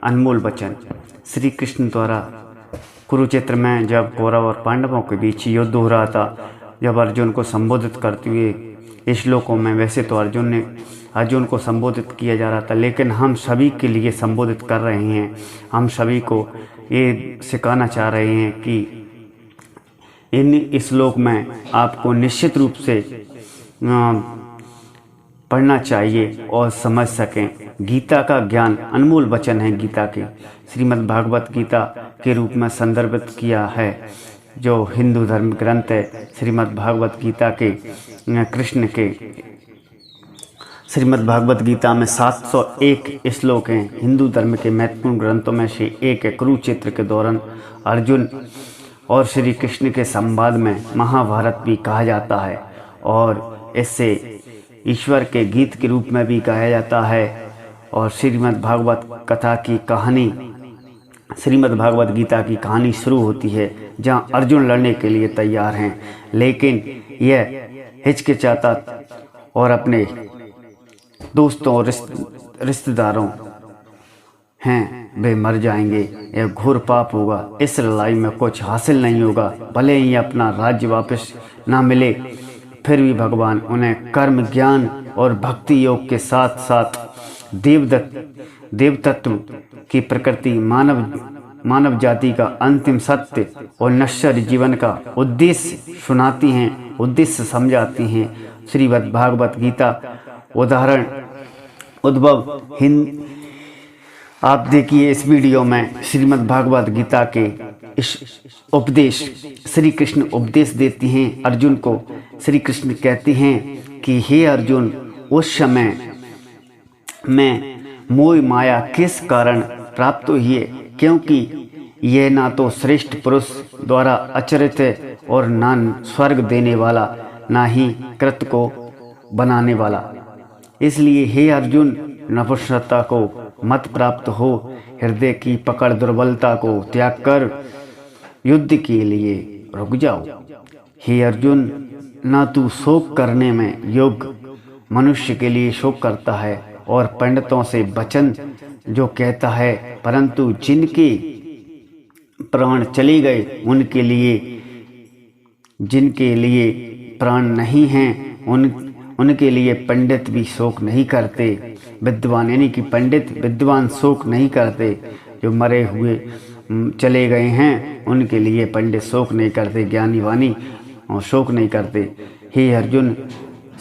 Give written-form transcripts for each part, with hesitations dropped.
अनमोल वचन श्री कृष्ण द्वारा कुरुक्षेत्र में जब कौरव और पांडवों के बीच युद्ध हो रहा था, जब अर्जुन को संबोधित करते हुए श्लोकों में, वैसे तो अर्जुन को संबोधित किया जा रहा था, लेकिन हम सभी के लिए संबोधित कर रहे हैं। हम सभी को ये सिखाना चाह रहे हैं कि इन श्लोक में आपको निश्चित रूप से पढ़ना चाहिए और समझ सकें। गीता का ज्ञान अनमोल वचन है। गीता के श्रीमद् भागवत गीता के रूप में संदर्भित किया है, जो हिंदू धर्म ग्रंथ है। श्रीमद् भागवत गीता के कृष्ण के श्रीमद् भागवत गीता में 701 श्लोक हैं। हिंदू धर्म के महत्वपूर्ण ग्रंथों में से एक है। कुरुक्षेत्र के दौरान अर्जुन और श्री कृष्ण के संवाद में महाभारत भी कहा जाता है और इससे ईश्वर के गीत के रूप में भी गाया जाता है। और श्रीमद् भागवत कथा की कहानी, श्रीमद् भागवत गीता की कहानी शुरू होती है जहां अर्जुन लड़ने के लिए तैयार हैं, लेकिन यह हिचकिचाता और अपने दोस्तों और रिश्तेदारों हैं, वे मर जाएंगे, यह घोर पाप होगा, इस लड़ाई में कुछ हासिल नहीं होगा, भले ही अपना राज्य वापस ना मिले, फिर भी भगवान उन्हें कर्म ज्ञान और भक्ति योग के साथ साथ देवतत्व की प्रकृति, मानव जाति का अंतिम सत्य और नश्वर जीवन का उद्देश्य सुनाती हैं, उद्देश्य समझाती हैं। श्रीमद् भागवत गीता उदाहरण उद्भव हिंद। आप देखिए इस वीडियो में श्रीमद् भागवत गीता के इस उपदेश श्री कृष्ण उपदेश देती हैं अर्जुन को। श्री कृष्ण कहते हैं कि हे अर्जुन, उस समय में मोह माया किस कारण प्राप्त हुई है, क्योंकि यह ना तो श्रेष्ठ पुरुष द्वारा आचरित है और ना स्वर्ग देने वाला, ना ही कृत को बनाने वाला। इसलिए हे अर्जुन, नपुंसकता को मत प्राप्त हो, हृदय की पकड़ दुर्बलता को त्याग कर युद्ध के लिए रुक जाओ। हे अर्जुन, ना तू शोक करने में योग्य मनुष्य के लिए शोक करता है और पंडितों से वचन जो कहता है, परंतु जिनके प्राण चले गए उनके लिए, जिनके लिए प्राण नहीं हैं, उनके लिए पंडित भी शोक नहीं करते। विद्वान यानी कि पंडित विद्वान शोक नहीं करते। जो मरे हुए चले गए हैं उनके लिए पंडित शोक नहीं करते, ज्ञानी वाणी और शोक नहीं करते। हे अर्जुन,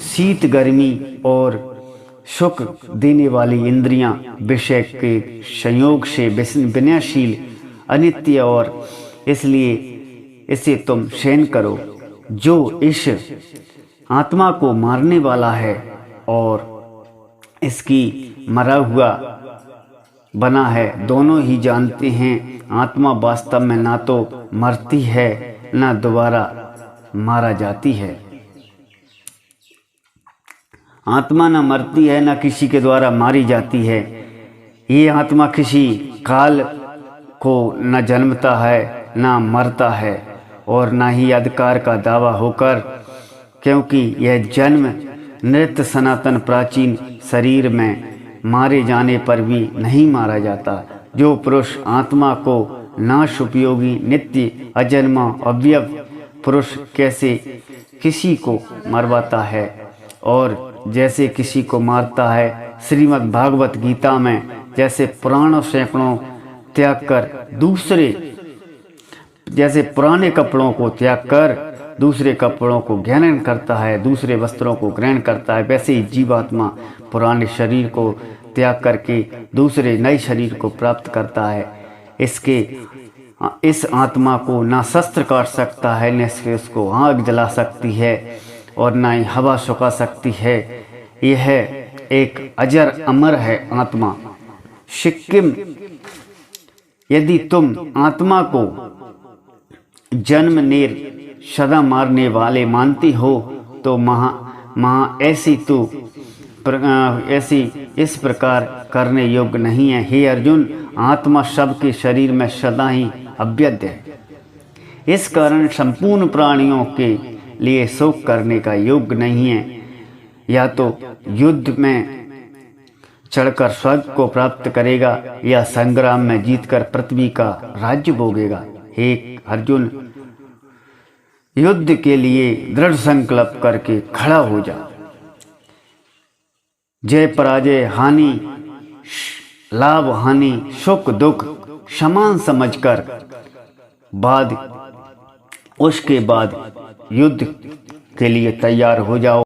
शीत गर्मी और सुख देने वाली इंद्रियां विषय के संयोग से विनयशील, अनित्य और इसलिए इसे तुम सहन करो। जो इस आत्मा को मारने वाला है और इसकी मरा हुआ बना है, दोनों ही जानते हैं आत्मा वास्तव में ना तो मरती है ना दोबारा मारा जाती है। आत्मा ना मरती है ना किसी के द्वारा मारी जाती है। ये आत्मा किसी काल को न जन्मता है ना मरता है और ना ही अधिकार का दावा होकर, क्योंकि यह जन्म नृत्य सनातन प्राचीन शरीर में मारे जाने पर भी नहीं मारा जाता। जो पुरुष आत्मा को नाश उपयोगी नित्य अजन्मा अव्यय पुरुष कैसे किसी को मरवाता है और जैसे किसी को मारता है। श्रीमद् भागवत गीता में जैसे पुराणों सैकड़ों त्याग कर दूसरे, जैसे पुराने कपड़ों को त्याग कर दूसरे कपड़ों को ग्रहण करता है, दूसरे वस्त्रों को ग्रहण करता है, वैसे ही जीवात्मा पुराने शरीर को त्याग करके दूसरे नए शरीर को प्राप्त करता है। इस आत्मा को ना शस्त्र काट सकता है, न इसको आग जला सकती है और ना ही हवा सुखा सकती है। यह एक अजर अमर है आत्मा। सिक्किम, यदि तुम आत्मा को जन्म नेर सदा मारने वाले मानती हो तो ऐसी इस प्रकार करने योग्य नहीं है। हे अर्जुन, आत्मा सबके शरीर में सदा ही अव्यद्य है। इस कारण संपूर्ण प्राणियों के लिए शोक करने का योग्य नहीं है। या तो युद्ध में चढ़कर स्वर्ग को प्राप्त करेगा या संग्राम में जीतकर पृथ्वी का राज्य भोगेगा। हे अर्जुन, युद्ध के लिए दृढ़ संकल्प करके खड़ा हो जा। जय पराजय, हानि लाभ हानि, सुख दुख समान समझकर उसके बाद युद्ध के लिए तैयार हो जाओ।